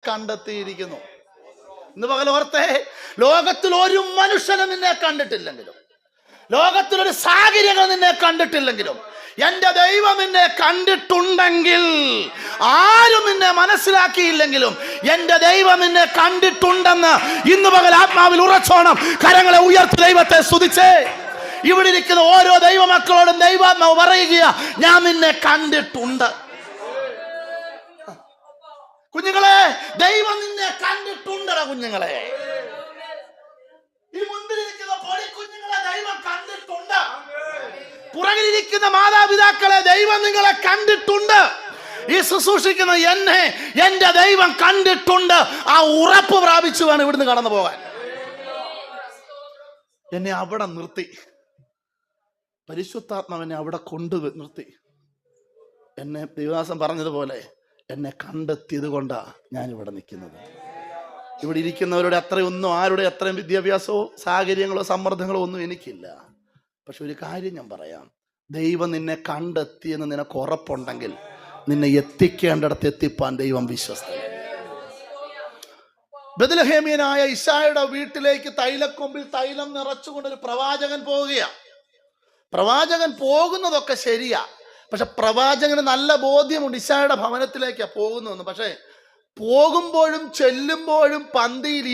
കണ്ടെത്തിയിരിക്കുന്നു. ഇന്ന് പകൽ ഓർത്തേ, ലോകത്തിൽ ഒരു മനുഷ്യനും നിന്നെ കണ്ടിട്ടില്ലെങ്കിലും, ലോകത്തിലൊരു സാഹചര്യങ്ങൾ നിന്നെ കണ്ടിട്ടില്ലെങ്കിലും, എന്റെ ദൈവം നിന്നെ കണ്ടിട്ടുണ്ടെങ്കിൽ, ആരും നിന്നെ മനസ്സിലാക്കിയില്ലെങ്കിലും എന്റെ ദൈവം നിന്നെ കണ്ടിട്ടുണ്ടെന്ന് ഇന്ന് പകൽ ആത്മാവിൽ ഉറച്ചോണം. കരങ്ങളെ ഉയർത്തി ദൈവത്തെ സ്തുതിച്ചേ. ഇവിടെ ഇരിക്കുന്ന ഓരോ ദൈവമക്കളോടും ദൈവാത്മാവ് പറയുക, ഞാൻ നിന്നെ കണ്ടിട്ടുണ്ട്. കുഞ്ഞുങ്ങളെ, ദൈവം നിന്നെ കണ്ടിട്ടുണ്ടടാ. കുഞ്ഞുങ്ങളെ, ഈ മുൻപിലിരിക്കുന്ന പൊടിക്കുഞ്ഞുങ്ങളെ ദൈവം കണ്ടിട്ടുണ്ട്. പുറകിലിരിക്കുന്ന മാതാപിതാക്കളെ ദൈവം നിങ്ങളെ കണ്ടിട്ടുണ്ട്. ഈ ശുശ്രൂഷിക്കുന്ന എന്നെ എന്റെ ദൈവം കണ്ടിട്ടുണ്ട്. ആ ഉറപ്പ് പ്രാപിച്ചു വേണം ഇവിടുന്ന് കടന്നു പോകാൻ. എന്നെ അവിടെ നിർത്തി, പരിശുദ്ധാത്മാവിനെ അവിടെ കൊണ്ടു നിർത്തി. എന്നെ ദൈവദാസൻ പറഞ്ഞതുപോലെ എന്നെ കണ്ടെത്തിയത് കൊണ്ടാണ് ഞാനിവിടെ നിൽക്കുന്നത്. ഇവിടെ ഇരിക്കുന്നവരുടെ അത്രയൊന്നും, ആരുടെ അത്രയും വിദ്യാഭ്യാസമോ സാഹചര്യങ്ങളോ സമ്മർദ്ദങ്ങളോ ഒന്നും എനിക്കില്ല. പക്ഷെ ഒരു കാര്യം ഞാൻ പറയാം, ദൈവം നിന്നെ കണ്ടെത്തിയെന്ന് നിനക്ക് ഉറപ്പുണ്ടെങ്കിൽ നിന്നെ എത്തിക്കേണ്ടിടത്ത് എത്തിപ്പാൻ ദൈവം വിശ്വസ്തൻ. ബെത്ലഹേമ്യനായ ഇശായുടെ വീട്ടിലേക്ക് തൈലക്കൊമ്പിൽ തൈലം നിറച്ചുകൊണ്ടൊരു പ്രവാചകൻ പോവുകയാണ്. പ്രവാചകൻ പോകുന്നതൊക്കെ ശരിയാ, പക്ഷെ പ്രവാചകന് നല്ല ബോധ്യമുണ്ട് ഇശായുടെ ഭവനത്തിലേക്കാണ് പോകുന്നതെന്ന്. പക്ഷെ പോകുമ്പോഴും ചെല്ലുമ്പോഴും പന്തിയിൽ